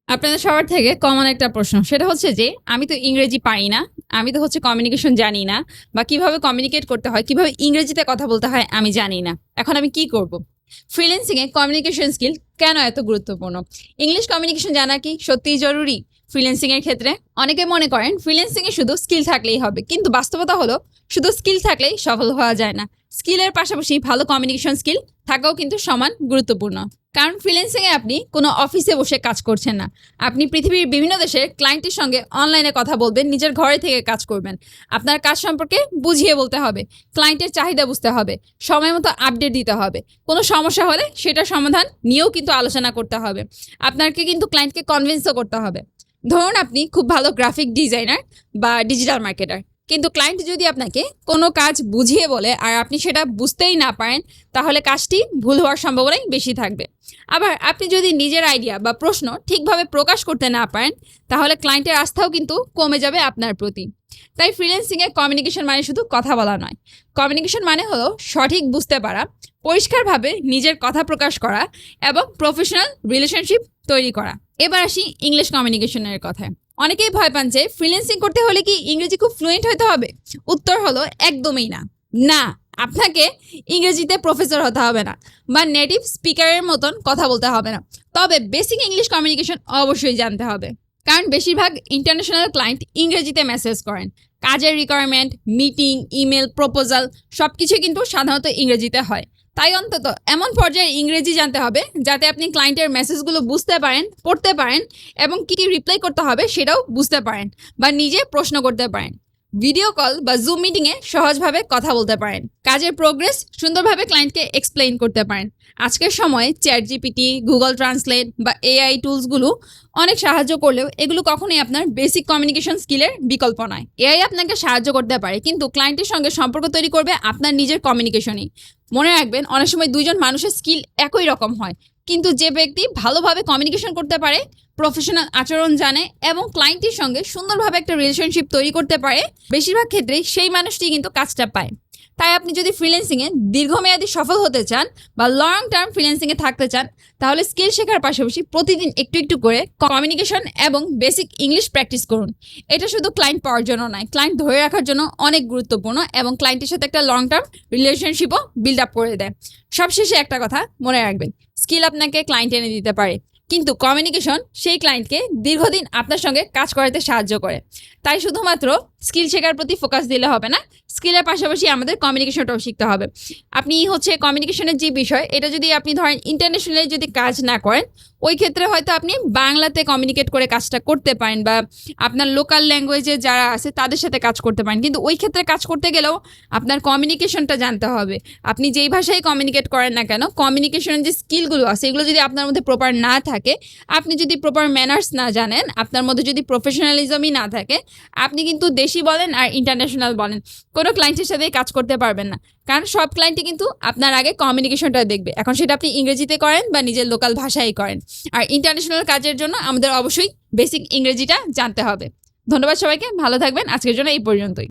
আপনাদের সবার থেকে কমন একটা প্রশ্ন, সেটা হচ্ছে যে আমি তো ইংরেজি পারি না, আমি তো কমিউনিকেশন জানি না, বা কিভাবে কমিউনিকেট করতে হয়, কিভাবে ইংরেজিতে কথা বলতে হয় আমি জানি না। এখন আমি কি করব? ফ্রিল্যান্সিং এ কমিউনিকেশন স্কিল কেন এত গুরুত্বপূর্ণ? ইংলিশ কমিউনিকেশন জানা কি সত্যিই জরুরি ফ্রিল্যান্সিং এর ক্ষেত্রে? অনেকে মনে করেন ফ্রিল্যান্সিং এ শুধু স্কিল থাকলেই হবে, কিন্তু বাস্তবতা হলো শুধু স্কিল থাকলেই সফল হওয়া যায় না। স্কিলের পাশাপাশি ভালো কমিউনিকেশন স্কিল থাকাও কিন্তু সমান গুরুত্বপূর্ণ। কারণ ফ্রিল্যান্সিং এ আপনি কোনো অফিসে বসে কাজ করছেন না, আপনি পৃথিবীর বিভিন্ন দেশের ক্লায়েন্টের সঙ্গে অনলাইনে কথা বলবেন, নিজের ঘরে থেকে কাজ করবেন। আপনার কাজ সম্পর্কে বুঝিয়ে বলতে হবে, ক্লায়েন্টের চাহিদা বুঝতে হবে, সময় মতো আপডেট দিতে হবে। কোনো সমস্যা হলে সেটার সমাধান নিয়েও কিন্তু আলোচনা করতে হবে। আপনাকে কিন্তু ক্লায়েন্টকে কনভিন্সও করতে হবে। ধরুন আপনি খুব ভালো গ্রাফিক ডিজাইনার বা ডিজিটাল মার্কেটার, কিন্তু ক্লায়েন্ট যদি আপনাকে কোনো কাজ বুঝিয়ে বলে আর আপনি সেটা বুঝতেই না পারেন, তাহলে কাজটি ভুল হওয়ার সম্ভাবনাই বেশি থাকবে। আবার আপনি যদি নিজের আইডিয়া বা প্রশ্ন ঠিকভাবে প্রকাশ করতে না পারেন, তাহলে ক্লায়েন্টের আস্থাও কিন্তু কমে যাবে আপনার প্রতি। তাই ফ্রিল্যান্সিংয়ে কমিউনিকেশন মানে শুধু কথা বলা নয়, কমিউনিকেশন মানে হলো সঠিক বুঝতে পারা, পরিষ্কারভাবে নিজের কথা প্রকাশ করা এবং প্রফেশনাল রিলেশনশিপ তৈরি করা। এবার আসি ইংলিশ কমিউনিকেশনের কথায়। অনেকেই ভয় পান যে ফ্রিল্যান্সিং করতে হলে কি ইংরেজি খুব ফ্লুয়েন্ট হতে হবে? উত্তর হলো একদমই না। না, আপনাকে ইংরেজিতে প্রফেসর হতে হবে না বা নেটিভ স্পিকারের মতন কথা বলতে হবে না, তবে বেসিক ইংলিশ কমিউনিকেশন অবশ্যই জানতে হবে। কারণ বেশিরভাগ ইন্টারন্যাশনাল ক্লায়েন্ট ইংরেজিতে মেসেজ করেন। কাজের রিকোয়ারমেন্ট, মিটিং, ইমেল, প্রপোজাল সবকিছু কিন্তু সাধারণত ইংরেজিতে হয়। তাই অন্তত এমন পর্যায়ে ইংরেজি জানতে হবে যাতে আপনি ক্লায়েন্টের মেসেজগুলো বুঝতে পারেন, পড়তে পারেন এবং কী কী রিপ্লাই করতে হবে সেটাও বুঝতে পারেন বা নিজে প্রশ্ন করতে পারেন। ভিডিও কল বা জুম মিটিংয়ে সহজভাবে কথা বলতে পারেন। কাজের প্রোগ্রেস সুন্দরভাবে ক্লায়েন্টকে এক্সপ্লেইন করতে পারেন। আজকের সময়ে চ্যাট জিপিটি, গুগল ট্রান্সলেট বা এআই টুলসগুলো অনেক সাহায্য করলেও এগুলো কখনোই আপনার বেসিক কমিউনিকেশন স্কিলের বিকল্প নয়। এআই আপনাকে সাহায্য করতে পারে, কিন্তু ক্লায়েন্টের সঙ্গে সম্পর্ক তৈরি করবে আপনার নিজের কমিউনিকেশনই। মনে রাখবেন, অনেক সময় দুইজন মানুষের স্কিল একই রকম হয়, কিন্তু যে ব্যক্তি ভালোভাবে কমিউনিকেশন করতে পারে, প্রফেশনাল আচরণ জানে এবং ক্লায়েন্টের সঙ্গে সুন্দরভাবে একটা রিলেশনশিপ তৈরি করতে পারে, বেশিরভাগ ক্ষেত্রেই সেই মানুষটি কিন্তু কাজটা পায়। তাই আপনি যদি ফ্রিল্যান্সিংয়ে দীর্ঘমেয়াদী সফল হতে চান বা লং টার্ম ফ্রিল্যান্সিংয়ে থাকতে চান, তাহলে স্কিল শেখার পাশাপাশি প্রতিদিন একটু একটু করে কমিউনিকেশন এবং বেসিক ইংলিশ প্র্যাকটিস করুন। এটা শুধু ক্লায়েন্ট পাওয়ার জন্য নয়, ক্লায়েন্ট ধরে রাখার জন্য অনেক গুরুত্বপূর্ণ এবং ক্লায়েন্টের সাথে একটা লং টার্ম রিলেশনশিপও বিল্ড আপ করে দেয়। সবশেষে একটা কথা মনে রাখবেন, স্কিল আপনাকে ক্লায়েন্ট এনে দিতে পারে, কিন্তু কমিউনিকেশন সেই ক্লায়েন্টকে দীর্ঘদিন আপনার সঙ্গে কাজ করাতে সাহায্য করে। তাই শুধুমাত্র স্কিল শেখার প্রতি ফোকাস দিলে হবে না, স্কিলের পাশাপাশি আমাদের কমিউনিকেশনটাও শিখতে হবে। আপনি কমিউনিকেশনের যে বিষয়, এটা যদি আপনি ধরেন ইন্টারন্যাশনালি যদি কাজ না করেন, ওই ক্ষেত্রে হয়তো আপনি বাংলাতে কমিউনিকেট করে কাজটা করতে পারেন বা আপনার লোকাল ল্যাঙ্গুয়েজে যারা আছে তাদের সাথে কাজ করতে পারেন, কিন্তু ওই ক্ষেত্রে কাজ করতে গেলেও আপনার কমিউনিকেশনটা জানতে হবে। আপনি যেই ভাষায় কমিউনিকেট করেন না কেন, কমিউনিকেশনের যে স্কিলগুলো আছে এগুলো যদি আপনার মধ্যে প্রপার না থাকে, আপনি যদি প্রপার ম্যানার্স না জানেন, আপনার মধ্যে যদি প্রফেশনালিজমই না থাকে, আপনি কিন্তু দেশি বলেন আর ইন্টারন্যাশনাল বলেন, কোনো ক্লায়েন্টের সাথেই কাজ করতে পারবেন না। কারণ সব ক্লায়েন্টই কিন্তু আপনার আগে কমিউনিকেশনটা দেখবে, এখন সেটা আপনি ইংরেজিতে করেন বা নিজের লোকাল ভাষায় করেন। আর ইন্টারন্যাশনাল কাজের জন্য আমাদের অবশ্যই বেসিক ইংরেজিটা জানতে হবে। ধন্যবাদ সবাইকে, ভালো থাকবেন। আজকের জন্য এই পর্যন্তই।